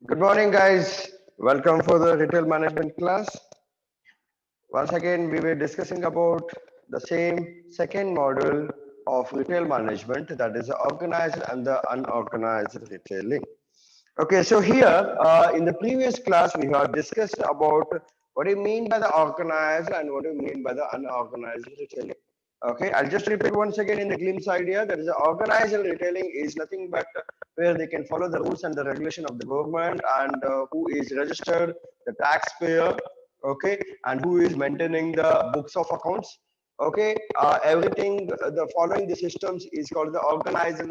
Good morning, guys. Welcome for the retail management class. Once again, we were discussing about the same second module of retail management, that is the organized and the unorganized retailing. Okay, so here in the previous class, we have discussed about what do you mean by the organized and what do you mean by the unorganized retailing. Okay, I'll just repeat once again in the glimpse idea. That is, the organized retailing is nothing but where they can follow the rules and the regulation of the government and who is registered, the taxpayer, okay, and who is maintaining the books of accounts. Okay, everything the following the systems is called the organized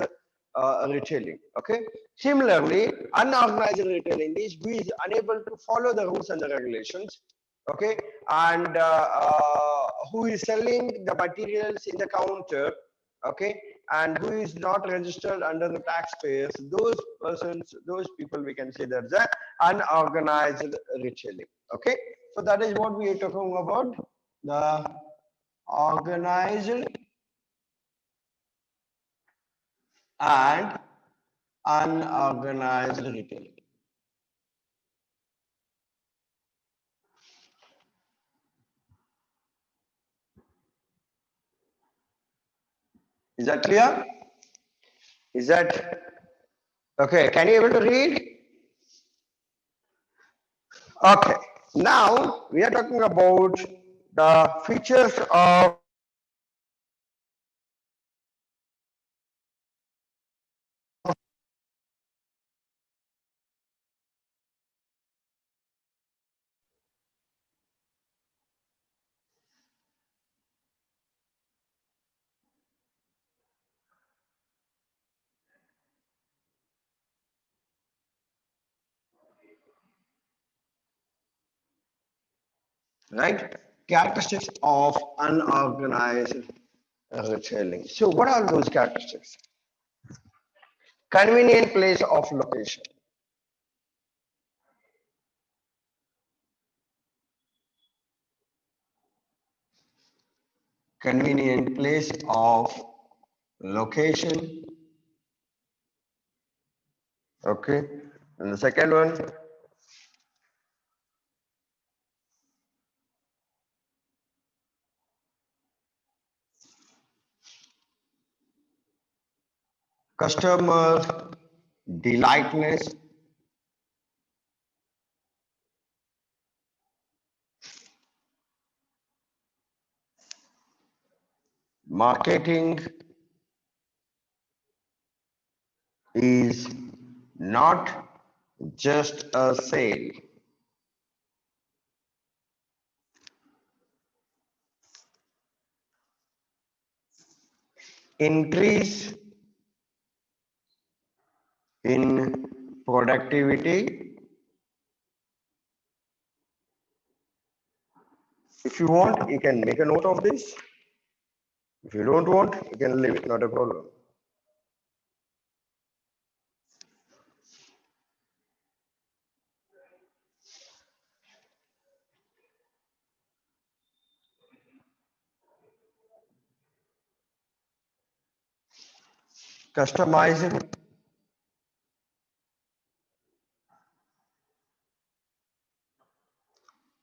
retailing. Okay, similarly, unorganized retailing is who is unable to follow the rules and the regulations. Okay, and who is selling the materials in the counter. Okay, and who is not registered under the taxpayers. Those persons, those people, we can say that's the unorganized retailing. Okay, so that is what we are talking about, the organized and unorganized retailing. Is that clear? Is that okay? Can you able to read? Okay. Now we are talking about the features of right characteristics of unorganized retailing. So what are those characteristics? Convenient place of location. Convenient place of location. Okay. And the second one, customer delightness. Marketing is not just a sale. Increase in productivity. If you want, you can make a note of this. If you don't want, you can leave it, not a problem. Customized,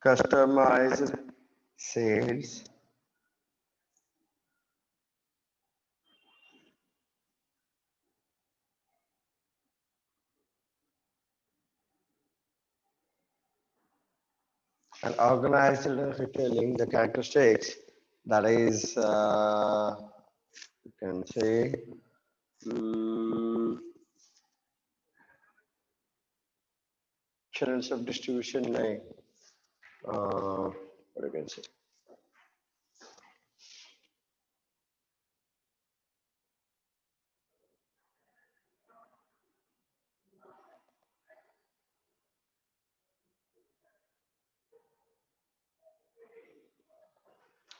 customized sales. And organized retailing, the characteristics, that is, you can say, channels of distribution, what you can say,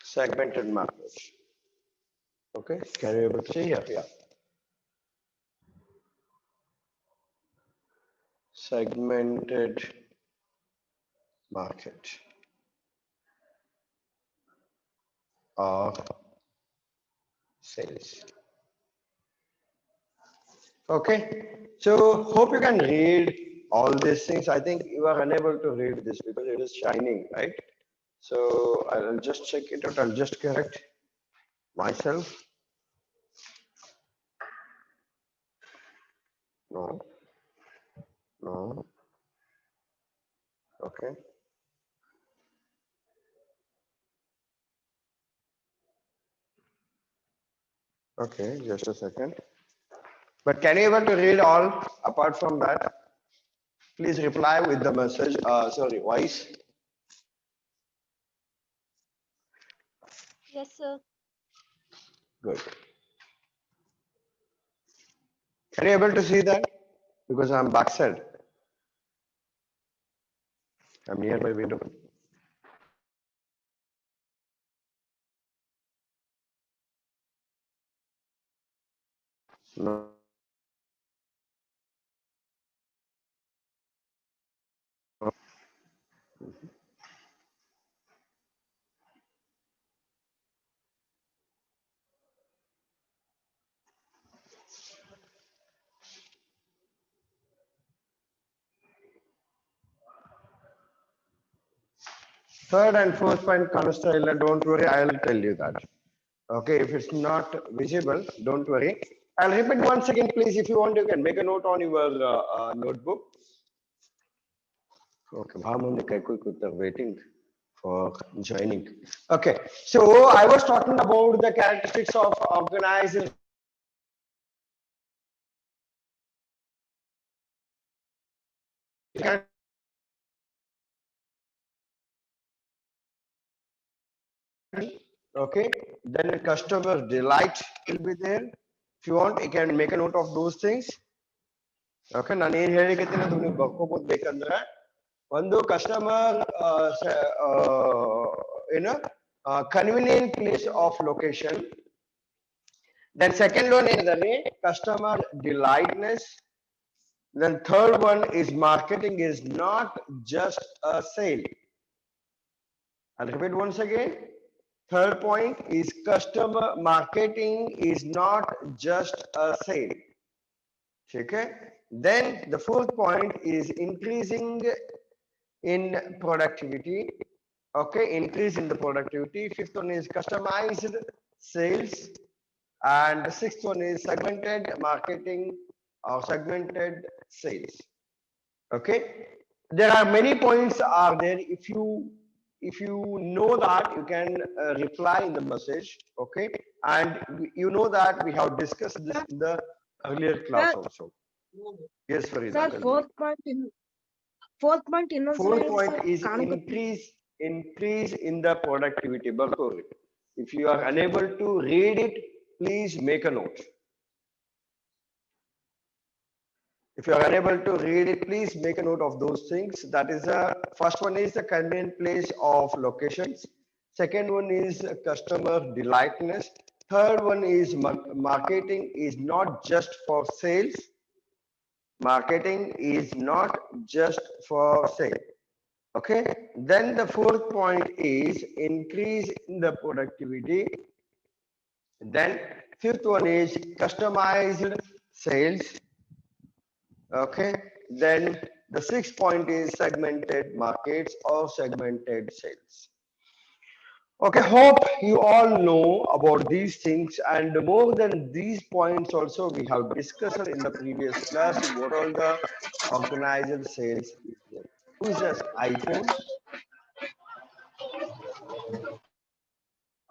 segmented market. Okay, can you able to see here? Yeah. Segmented market or sales. Okay, so hope you can read all these things. I think you are unable to read this because it is shining, right? So I'll just check it out. I'll just correct myself. No, no. Okay. Okay, just a second. But can you able to read all apart from that? Please reply with the message, sorry, voice. Yes, sir. Good. Are you able to see that? Because I'm backside. I'm nearby window. No. Third and fourth point, Constella, don't worry, I'll tell you that. Okay, if it's not visible, don't worry. I'll repeat once again, please. If you want, you can make a note on your notebook. Okay, they're waiting for joining. Okay, so I was talking about the characteristics of organized okay, then customer delight will be there. If you want, you can make a note of those things. Okay, ನಾನು ಏನು ಹೇಳಿಕತ್ತೀನಿ ಅದು ನೀವು ಬರ್ಕೋಬಹುದು ಬೇಕಂದ್ರೆ ಒಂದು customer ಏನು convenient place of location. Then second one is the customer delightness. Then third one is marketing is not just a sale. I'll repeat once again. Third point is customer marketing is not just a sale. Okay. Then the fourth point is increasing in productivity. Okay, increase in the productivity. Fifth one is customized sales. And the sixth one is segmented marketing or segmented sales. Okay. There are many points are there. If you know that, you can reply in the message. Okay. And you know that we have discussed this in the earlier class Sir, also. Yes, Farida. sir, tell me. fourth point Fourth innocence point is increase in the productivity. Barkori. If you are unable to read it, please make a note. If you are unable to read it, please make a note of those things. That is the first one is the convenient place of locations. Second one is customer delightness. Third one is marketing is not just for sales. Marketing is not just for sale. Okay. Then the fourth point is increase in the productivity. Then fifth one is customized sales. Okay. Then the sixth point is segmented markets or segmented sales. Okay, hope you all know about these things, and more than these points also we have discussed in the previous class what all the organized sales is there. Who is that? iPhone?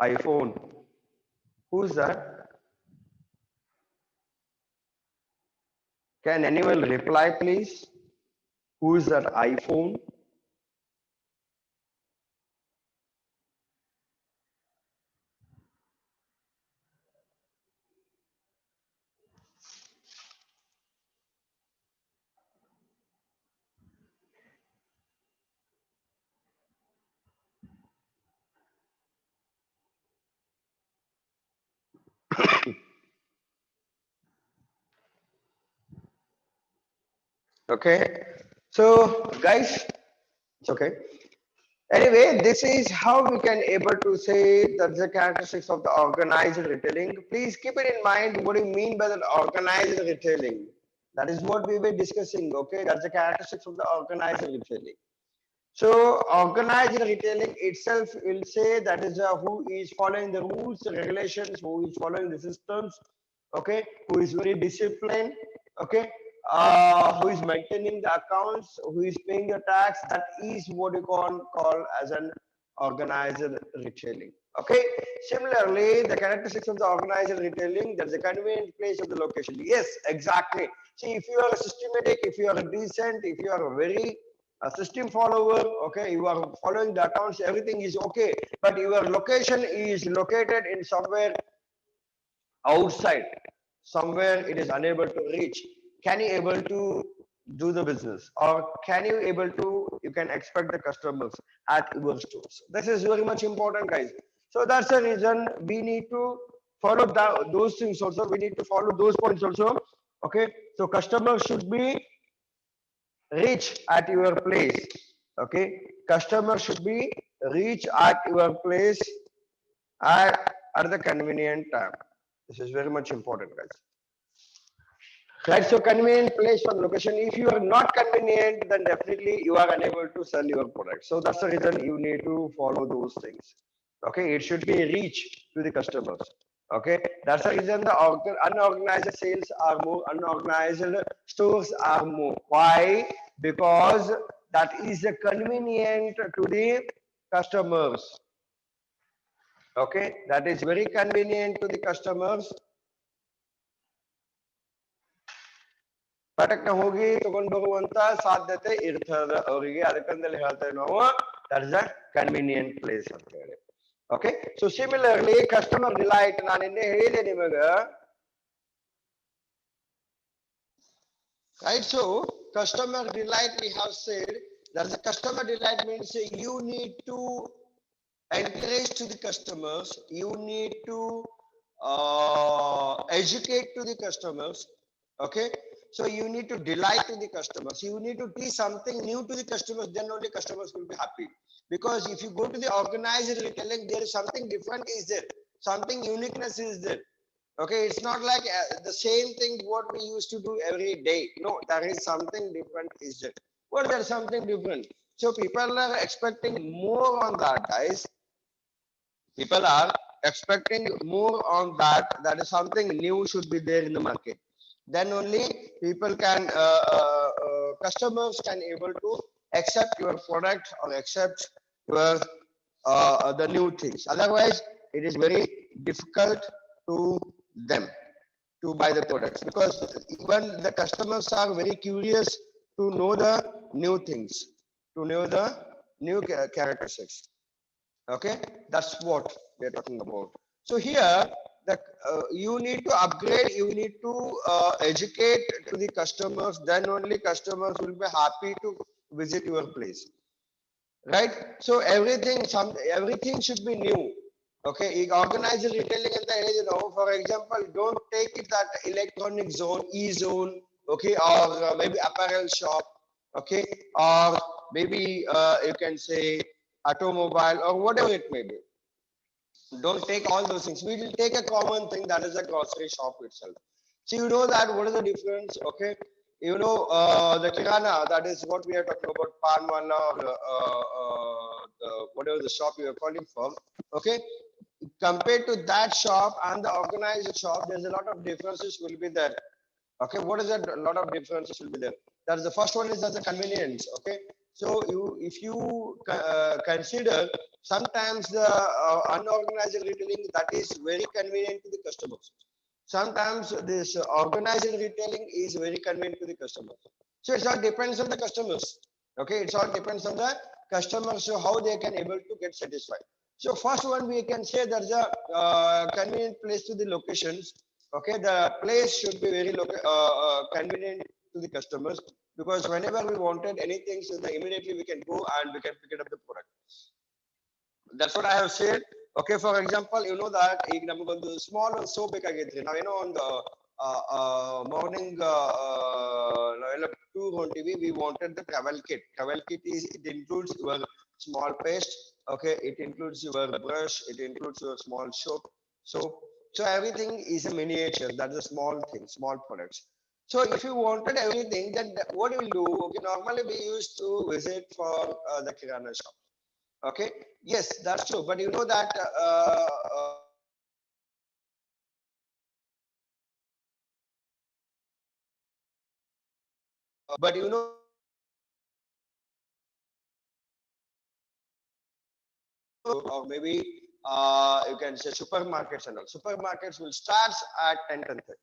iPhone. Who's that? Can anyone reply, please? Who is that iPhone? Okay. So, guys, it's okay. Anyway, this is how we can able to say that the characteristics of the organized retailing. Please keep it in mind what do you mean by that organized retailing. That is what we were discussing. Okay, that's the characteristics of the organized retailing. So organized retailing itself will say that is who is following the rules, regulations, who is following the systems, okay, who is very disciplined, okay, who is maintaining the accounts, who is paying the tax. That is what you call as an organized retailing. Okay. Similarly, the characteristics of the organized retailing, that's a convenient place of the location. Yes, exactly. See, if you are a systematic, if you are a decent, if you are a very a system follower, okay, you are following the accounts, everything is okay, but your location is located in somewhere outside, somewhere it is unable to reach. Can you able to do the business, or can you able to, you can expect the customers at your stores? This is very much important, guys. So that's the reason we need to follow those things also, we need to follow those points also. Okay, so customers should be reach at your place. Okay, customer should be reach at your place at the convenient time. This is very much important, guys. Right, so convenient place for location. If you are not convenient, then definitely you are unable to sell your product. So that's the reason you need to follow those things. Okay, it should be reach to the customers. Okay, that's the reason the unorganized sales are more, unorganized stores are more. Why? Because that is convenient to the customers. Okay, that is very convenient to the customers. ಪಟಕ್ನ ಹೋಗಿ ತಗೊಂಡು ಬರುವಂತ ಸಾಧ್ಯತೆ ಇರ್ತದ ಅವರಿಗೆ. ಅದಕ್ಕಂದಲ್ಲಿ ಹೇಳ್ತೇವೆ ನಾವು that is a convenient place ಅಂತ ಹೇಳಿ. Okay, so similarly customer delight, ನಾನು ನಿನ್ನೆ ಹೇಳಿದೆ ನಿಮಗ, right. So customer delight we have said that the customer delight means you need to encourage to the customers, you need to educate to the customers. Okay, so you need to delight to the customers, you need to teach something new to the customers, then only customers will be happy. Because if you go to the organized retailing, there is something different is there, something uniqueness is there. Okay, it's not like the same thing what we used to do every day. No, there is something different is there. What, there's something different. So people are expecting more on that, guys. People are expecting more on that. That is something new should be there in the market. Then only people can, customers can able to accept your product or accept your the new things. Otherwise, it is very difficult to them to buy the products, because even the customers are very curious to know the new things, to know the new characteristics. Okay, that's what we're talking about. So here the you need to upgrade, you need to educate to the customers, then only customers will be happy to visit your place, right? So everything should be new. Okay, organized retailing anta helidi ನಾವು, for example, don't take it that electronic zone, e-zone, okay, or maybe apparel shop, okay, or maybe you can say automobile or whatever it may be. Don't take all those things. We will take a common thing, that is a grocery shop itself. So you know that what is the difference? Okay, you know the kirana, that is what we are talking about, panwala or whatever the shop you are calling for. Okay, compared to that shop and the organized shop, there's a lot of differences will be there. Okay, what is that? A lot of differences will be there. That's the first one, is that the convenience. Okay, so if you consider, sometimes the unorganized retailing, that is very convenient to the customers. Sometimes this organized retailing is very convenient to the customers. So it all depends on the customers. Okay, it all depends on the customers, so how they can able to get satisfied. So first one, we can say there's a convenient place to the locations. Okay, the place should be very convenient to the customers, because whenever we wanted anything, so immediately we can go and we can pick it up the product. That's what I have said. Okay, for example, you know that ಈಗ ನಮಗೊಂದು small ಒಂದು soap ಬೇಕಾಗಿತ್ತು. ನಾವೇನೋ ಒಂದು morning ನಾವೆಲ್ಲ tour ಹೊಂಟಿವಿ, we wanted the travel kit. Travel kit is, it includes your small paste. Okay, it includes your brush, it includes your small soap. So everything is a miniature. That's a small thing, small products. So if you wanted everything, then what you will do? Okay, normally we used to visit for the kirana shop. Okay, yes, that's true. But you know that but you know that or maybe you can say supermarkets and all. Supermarkets will start at 10:30.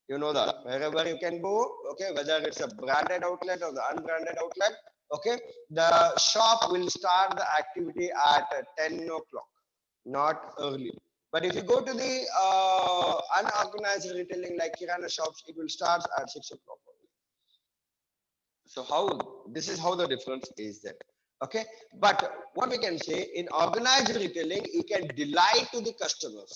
You know that wherever you can go, okay, whether it's a branded outlet or the unbranded outlet, okay, the shop will start the activity at 10 o'clock, not early. But if you go to the unorganized retailing like kirana shops, it will start at 6 o'clock. So how this is how the difference is there. Okay, but what we can say in organized retailing, you can delight to the customers.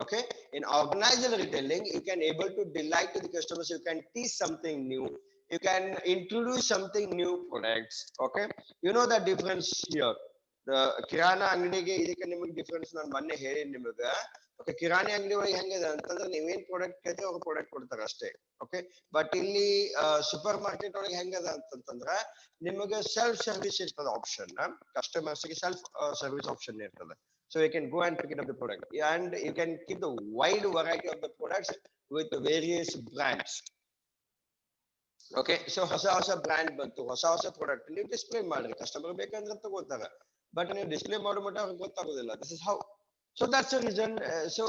Okay, in organized retailing, you can able to delight to the customers. You can teach something new. You can introduce something new products. Okay, you know the difference here. The kirana ಅಂಗಡಿಗೆ ಇದಕ್ಕೆ ನಿಮಗೆ difference ನಾನು ಮೊನ್ನೆ ಹೇಳಿ ನಿಮಗೆ. Okay, ಕಿರಾಣಿ ಅಂಗಡಿ ಒಳಗೆ ಹೆಂಗಿದೆ ಅಂತಂದ್ರೆ ನೀವೇನ್ ಪ್ರಾಡಕ್ಟ್ ಕೇಳ್ತೀವಿ ಅವ್ರು ಪ್ರಾಡಕ್ಟ್ ಕೊಡ್ತಾರೆ ಅಷ್ಟೇ. ಓಕೆ, ಬಟ್ ಇಲ್ಲಿ ಸೂಪರ್ ಮಾರ್ಕೆಟ್ ಒಳಗೆ ಹೆಂಗದ ಅಂತಂದ್ರೆ ನಿಮಗೆ ಸೆಲ್ಫ್ ಸರ್ವಿಸ್ ಇರ್ತದೆ ಆಪ್ಷನ್. ಕಸ್ಟಮರ್ಸ್ ಗೆ ಸೆಲ್ಫ್ ಸರ್ವಿಸ್ ಆಪ್ಷನ್ ಇರ್ತದೆ. So you can go and pick it up the product and you can keep the wide variety of the products with the various brands. Okay, so ಹೊಸ brand ಬಂತು, ಹೊಸ product ನೀವು display ಮಾಡ್ರಿ, customer ಬೇಕಂದ್ರೆ ತಗೋತಾರೆ. But ನೀವು display ಮಾಡೋ ಮಟ್ಟ ಅವ್ರಿಗೆ ಗೊತ್ತಾಗೋದಿಲ್ಲ. This is how. So that's a reason. So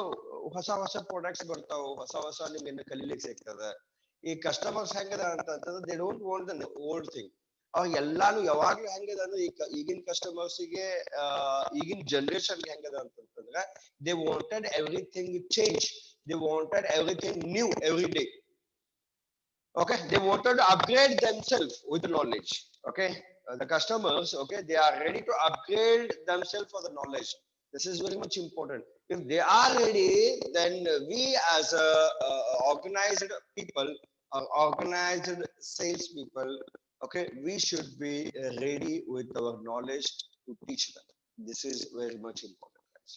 ಹೊಸ ಪ್ರಾಡಕ್ಟ್ಸ್ ಬರ್ತಾವ, ಹೊಸ ನಿಮ್ಗೆ ಕಲೀಲಿಕ್ಕೆ ಸಿಗ್ತದೆ. ಈ ಕಸ್ಟಮರ್ಸ್ ಹೆಂಗದ ಅಂತಂದ್ರೆ they don't want the old thing. ಅವ್ರು ಎಲ್ಲಾನು ಯಾವಾಗ್ಲೂ ಹೆಂಗದ ಅಂದ್ರೆ ಈಗಿನ ಕಸ್ಟಮರ್ಸ್ ಗೆ ಈಗಿನ ಜನರೇಷನ್ ಹೆಂಗದ ಅಂತಂದ್ರೆ they wanted everything change. They wanted everything new every day. Okay, they wanted to upgrade themselves with knowledge. Okay, the customers, okay, they are ready to upgrade themselves for the knowledge. This is very much important. If they are ready, then we as a organized people or organized sales people, okay, we should be ready with our knowledge to teach them. This is very much important, guys.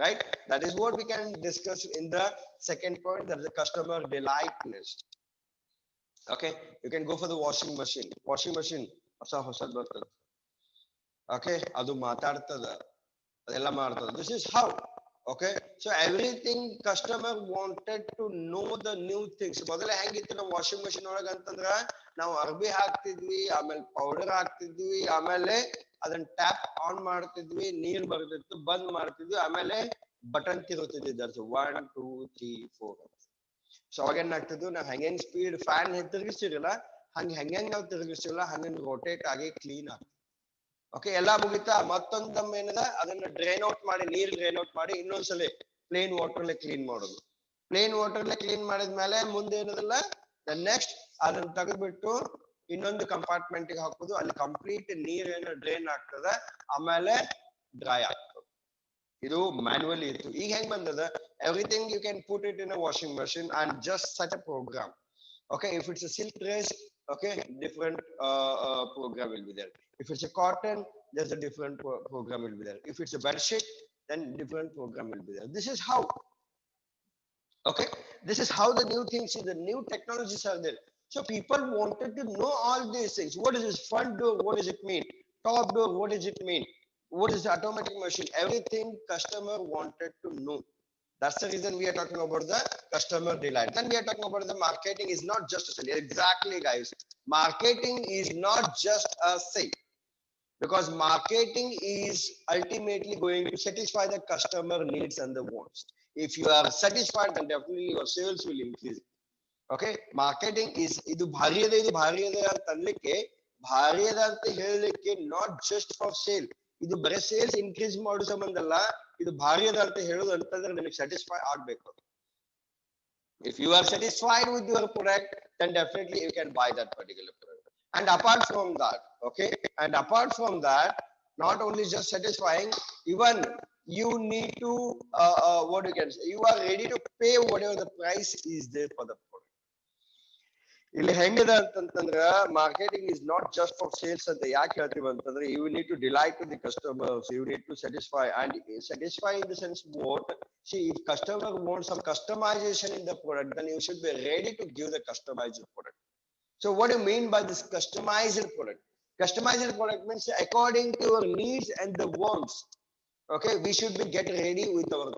Right, that is what we can discuss in the second point, that the customer delightness. Okay, you can go for the washing machine. ಹೊಸದ್ ಬರ್ತದೆ. Okay, ಅದು ಮಾತಾಡ್ತದ, ಅದೆಲ್ಲ ಮಾಡ್ತದ. This is how. Okay, so everything customer wanted to know the new things. ಮೊದಲ ಹೆಂಗಿತ್ತು ನಾವು washing machine ಒಳಗ ಅಂತಂದ್ರ ನಾವು ಅರ್ಬಿ ಹಾಕ್ತಿದ್ವಿ, ಆಮೇಲೆ ಪೌಡರ್ ಹಾಕ್ತಿದ್ವಿ, ಆಮೇಲೆ ಅದನ್ನ ಟ್ಯಾಪ್ ಆನ್ ಮಾಡ್ತಿದ್ವಿ, ನೀರ್ ಬರ್ತಿತ್ತು, ಬಂದ್ ಮಾಡ್ತಿದ್ವಿ, ಆಮೇಲೆ ಬಟನ್ ತಿರುಗುತ್ತಿದ್ವಿ. 1 2 3 4. ಸೊ ಅವಾಗ ಏನಾಗ್ತಿದ್ವು, ನಾವು ಹೆಂಗ್ ಸ್ಪೀಡ್ ಫ್ಯಾನ್ ತಿರುಗಿಸ್ತಿರಲ್ಲ ಹೆಂಗ್ ನಾವು ತಿರುಗಿಸ್ತಿರಲ್ಲ ಹಂಗ ರೋಟೇಟ್ ಆಗಿ ಕ್ಲೀನ್ ಆಗ್ತದೆ. ಓಕೆ, ಎಲ್ಲಾ ಮುಗಿತಾ ಮತ್ತೊಂದಮ್ಮ ಏನದ ಅದನ್ನ ಡ್ರೈನ್ ಔಟ್ ಮಾಡಿ, ನೀರ್ ಡ್ರೈನ್ ಔಟ್ ಮಾಡಿ ಇನ್ನೊಂದ್ಸಲ ಪ್ಲೇನ್ ವಾಟರ್ಲೆ ಕ್ಲೀನ್ ಮಾಡೋದು. ಪ್ಲೇನ್ ವಾಟರ್ಲೆ ಕ್ಲೀನ್ ಮಾಡಿದ್ಮೇಲೆ ಮುಂದೆ ಏನದಲ್ಲ ನೆಕ್ಸ್ಟ್ ಅದನ್ನ ತೆಗೆದ್ಬಿಟ್ಟು ಇನ್ನೊಂದು ಕಂಪಾರ್ಟ್ಮೆಂಟ್ ಗೆ ಹಾಕೋದು. ಅಲ್ಲಿ ಕಂಪ್ಲೀಟ್ ನೀರ್ ಏನೋ ಡ್ರೈನ್ ಆಗ್ತದ, ಆಮೇಲೆ ಡ್ರೈ ಆಗ್ತದೆ. ಇದು ಮ್ಯಾನ್ಯುವಲಿ ಇತ್ತು. ಈಗ ಹೆಂಗ್ ಬಂದದ, everything you can put it in a washing machine and just set a programme. Okay, if it's a silk dress, okay, different program will be there. If it's a cotton, there's a different program will be there. If it's a bed sheet, then different program will be there. This is how. Okay, this is how the new things, the new technologies are there. So people wanted to know all these things. What is this front door? What does it mean? Top door? What does it mean? What is the automatic machine? Everything customer wanted to know. That's the reason we are talking about the customer delight. Then we are talking about the marketing is not just a sale. Exactly, guys. Marketing is not just a sale, because marketing is ultimately going to satisfy the customer needs and the wants. If you are satisfied, then definitely your sales will increase. Okay, marketing is ಇದು ಭಾರಿ ಇದೆ ಅಂತ ಅನ್ಲಿಕ್ಕೆ, ಭಾರಿ ಅದ ಅಂತ ಹೇಳಲಿಕ್ಕೆ, not just for sale. ಇದು ಬರೀ ಸೇಲ್ಸ್ ಇನ್ಕ್ರೀಸ್ ಮಾಡೋ ಸಂಬಂಧ ಅಲ್ಲ, ಇದು ಭಾರಿ ಅದ ಅಂತ ಹೇಳೋದು ಅಂತಂದ್ರೆ ನಿಮಗೆ ಸ್ಯಾಟಿಸ್ಫೈ ಆಗ್ಬೇಕು. If you are satisfied with your product, then definitely you can buy that particular product. And apart from that, okay, and apart from that, not only just satisfying, even you need to what you can say, you are ready to pay whatever the price is there for the product. ಇಲ್ಲಿ ಹೆಂಗಿದೆ ಅಂತಂತಂದ್ರ marketing is not just for sales ಅಂತ ಯಾಕೆ ಹೇಳ್ತೀವಿ ಅಂತಂದ್ರೆ you need to delight to the customers, you need to satisfy and satisfy in the sense what see if customer want some customization in the product, then you should be ready to give the customized product. So what do you mean by this customized product? Customized product means according to your needs and the wants. Okay, we should be get ready with our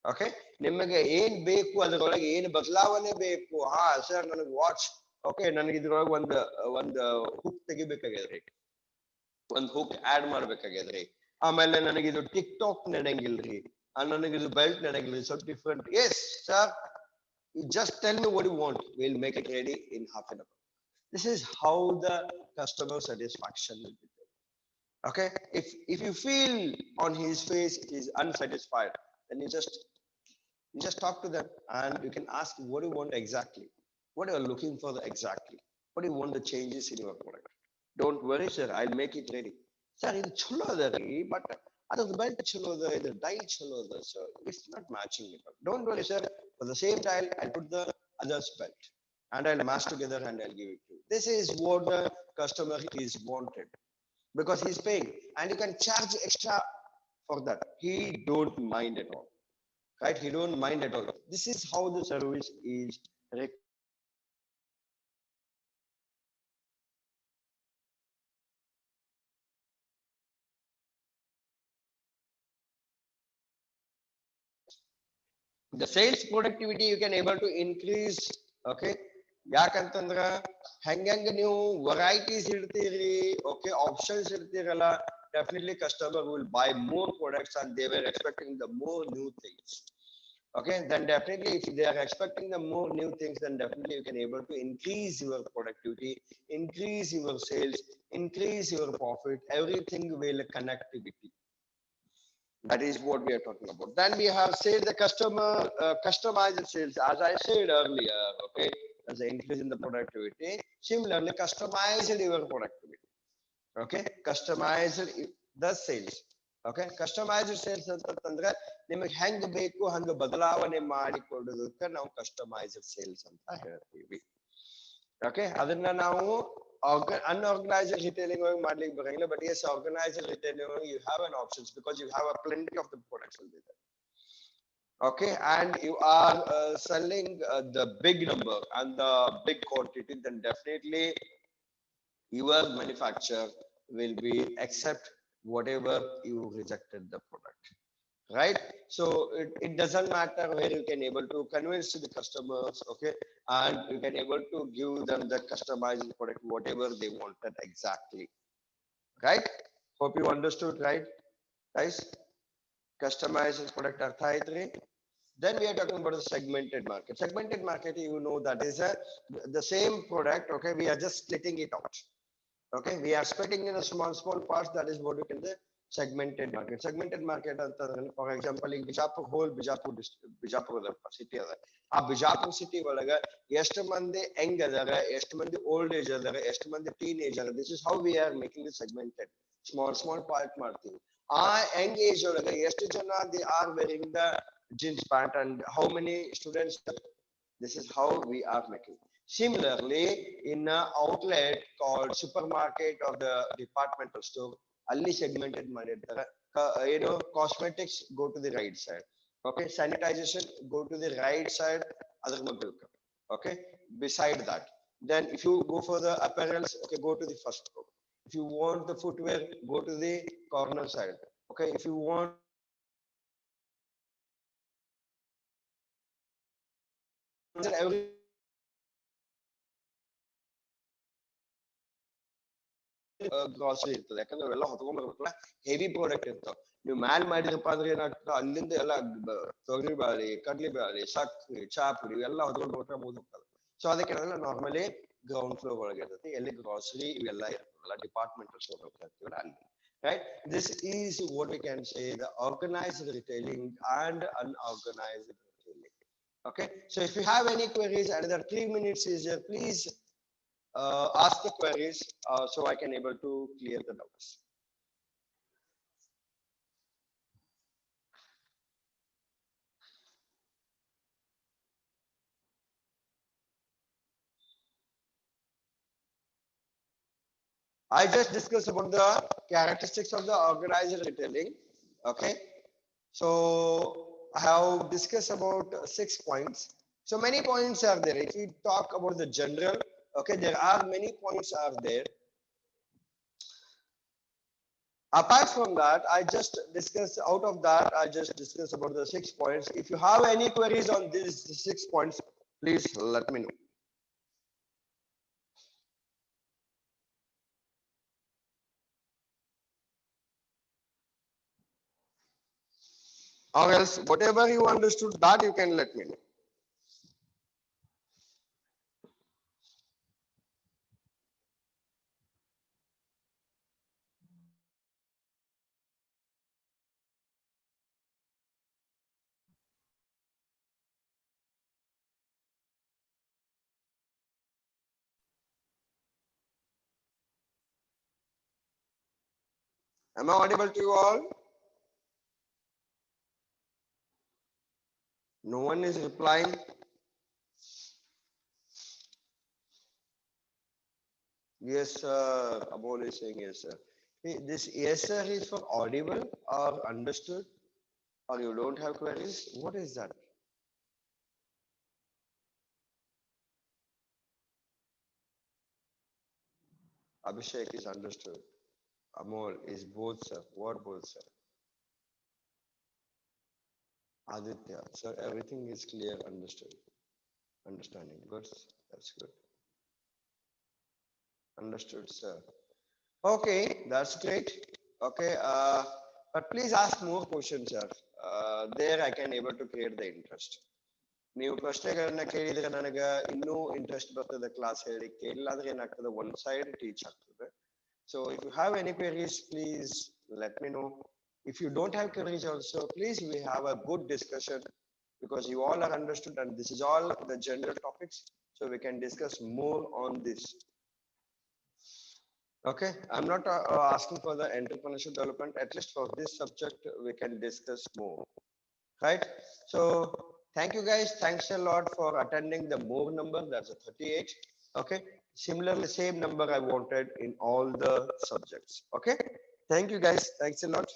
okay ನಿಮಗೆ ಏನ್ ಬೇಕು ಅದರೊಳಗೆ ಏನು ಬದಲಾವಣೆ ಬೇಕು. ಹಾ sir ನನಗೆ watch okay ನನಗೆ ಇದ್ರೊಳಗೆ ಒಂದು ಹುಕ್ ತೆಗಿಬೇಕಾಗ್ಯದ್ರಿ, ಒಂದು ಹುಕ್ ಆಡ್ ಮಾಡ್ಬೇಕಾಗ್ಯದ್ರಿ. ಆಮೇಲೆ ನನಗಿದು ಟಿಕ್ ಟಾಕ್ ನಡೆಯಂಗಿಲ್ರಿ, ನನಗಿದು ಬೆಲ್ಟ್ ನಡೆಯಂಗಿಲ್ರಿ, ಸ್ವಲ್ಪ different. Yes sir, just tell me what you want, we'll make it ready in half an hour. This is how the customer satisfaction will be there. Okay, if you feel on his face he is unsatisfied, then you just talk to them and you can ask what do you want exactly, what you are looking for exactly, what do you want the changes in your product. Don't worry sir, I'll make it ready. Sir, ಇದು ಚಲೋ ಅದ ರೀ, but ಅದ್ರದ್ದು belt ಚಲೋ ಅದ, ಇದ್ರ dye ಚಲೋ ಅದ sir, it's not matching it. Don't worry sir, for the same tile I'll put the other's belt and I'll match together and I'll give it to you. This is what the customer is wanted because he's paying and you can charge extra for that. He don't mind at all. Right? He don't mind at all. This is how the service is the sales productivity you can able to increase. Okay, ಯಾಕಂತಂದ್ರ ಹೆಂಗ ನೀವು varieties ಇಡ್ತೀರಿ, okay, options ಇಡ್ತೀರಲ್ಲ, definitely customer will buy more products and they were expecting the more new things. Okay, then definitely if they are expecting the more new things, then definitely you can able to increase your productivity, increase your sales, increase your profit, everything will connectivity. That is what we are talking about. Then we have said the customer customized sales, as I said earlier. Okay, as an increase in the productivity, similarly customized your productivity. Okay, customized the sales. Okay, customized sales ಅಂತಂದ್ರೆ ನಿಮಗೆ ಹೆಂಗ್ ಬೇಕು ಹಂಗ ಬದಲಾವಣೆ ಮಾಡಿಕೊಡೋದಕ್ಕೆ ನಾವು customised sales ಅಂತ ಹೇಳ್ತೀವಿ. Okay, ಅದನ್ನ ನಾವು unorganized retailing ಮಾಡ್ಲಿಕ್ಕೆ ಬರಂಗಿಲ್ಲ, but yes, organized retailing you have an options because you have a plenty of the products will be there. Okay, and you are selling the big number and the big quantity, then definitely your manufacturer will be accept whatever you rejected the product, right? So it doesn't matter where you can able to convince the customers. Okay, and you can able to give them the customized product whatever they wanted exactly, right? Hope you understood, right guys? Customized product artha aitri. Then we are talking about the segmented market. Segmented market, you know, that is the same product. Okay, we are just splitting it out. Okay, we are splitting in a small parts. That is what we can say segmented market. Segmented market ಅಂತಂದ್ರೆ for example ಈಗ Bijapur hole ಬಿಜಾಪುರದ city ಅದ. ಆ Bijapur city ಒಳಗ ಎಷ್ಟು ಮಂದಿ Young ಅದಾರ, ಎಷ್ಟು ಮಂದಿ ಓಲ್ಡ್ ಏಜ್ ಅದಾರ, ಎಷ್ಟು ಮಂದಿ ಟೀನ್ ಏಜ್ ಅದಾರ. This is how we are making it segmented. Small part ಮಾಡ್ತೀವಿ. ಆ ಯಂಗ್ ಏಜ್ ಒಳಗ ಎಷ್ಟು ಜನ they are varying the jeans pant and how many students. This is how we are making. Similarly, in an outlet called supermarket or the departmental store, ಅಲ್ಲಿ segmented ಮಾಡಿರ್ತಾರೆ. Cosmetics go to the right side. Okay, sanitization go to the right side. ಅದರ ಮಗ್ಗಲ್. Okay, beside that, then if you go for the apparels, okay, go to the first row. If you want the footwear, go to the corner side. Okay, if you want every grocery ಇರ್ತದೆ, ಯಾಕಂದ್ರೆ ಅವೆಲ್ಲ ಹೊತ್ಕೊಂಡ್ಬರ್ಬೇಕಲ್ಲ, heavy product ಇರ್ತಾವ. ನೀವು ಮ್ಯಾಲ್ ಮಾಡಿದ್ರಪ್ಪ ಅಂದ್ರೆ ಏನಾಗ್ತದೆ, ಅಲ್ಲಿಂದ ಎಲ್ಲ ತೊಗರಿ ಬ್ಯಾಳಿ, ಕಡ್ಲಿ ಬ್ಯಾಳಿ, ಸಕ್ಕರೆ, ಚಾ ಪುಡಿ ಇವೆಲ್ಲ ಹೊತ್ಕೊಂಡು ಹೋಗ್ತಾ ಹೋಗ್ತದೆ. ಸೊ ಅದಕ್ಕೆ ನಾರ್ಮಲಿ ಗ್ರೌಂಡ್ ಫ್ಲೋರ್ ಒಳಗೆ ಇರ್ತದೆ, ಎಲ್ಲಿ ಗ್ರಾಸರಿ ಇವೆಲ್ಲ ಇರ್ತದಲ್ಲ, ಡಿಪಾರ್ಟ್ಮೆಂಟಲ್ ಸ್ಟೋರ್ ಹೋಗ್ತಾ ಇರ್ತೀವಲ್ಲ ಅಲ್ಲಿ. Right, this is what we can say the organized retailing and unorganized retailing. Okay, so if you have any queries, another 3 minutes is here, please ask the queries so I can able to clear the doubts. I just discussed about the characteristics of the organized retailing. Okay. So I have discussed about 6 points. So many points are there. If we talk about the general, okay, there are many points are there. Apart from that, I just discussed out of that, I just discussed about the 6 points. If you have any queries on these 6 points, please let me know. Or else, whatever you understood, that you can let me know. Am I audible to you all? No one is replying. Yes, sir. Amol is saying yes, sir. This yes, sir is for audible or understood, or you don't have queries. What is that? Abhishek is understood. Amol is both, sir. What both, sir? Aditya, sir, everything is clear, understood. Understanding. Good. That's good. Understood, sir. Okay, that's great. Okay, but please ask more questions, sir. There I can able to create the interest. ನೀವು ಪ್ರಶ್ನೆಗಳನ್ನ ಕೇಳಿದ್ರೆ ನನಗೆ ಇನ್ನೂ interest ಬರ್ತದೆ class ಹೇಳಲಿಕ್ಕೆ ಇಲ್ಲಾಂದ್ರೆ ಏನಾಗ್ತದೆ one side teach ಆಗ್ತದೆ so if you have any queries please let me know if you don't have queries also please we have a good discussion because you all are understood and this is all the general topics so we can discuss more on this. Okay, I'm not asking for the entrepreneurship development. At least for this subject, we can discuss more, right? So thank you guys. Thanks a lot for attending the more number. That's a 38. Okay. Similarly, same number I wanted in all the subjects. Okay. Thank you guys. Thanks a lot.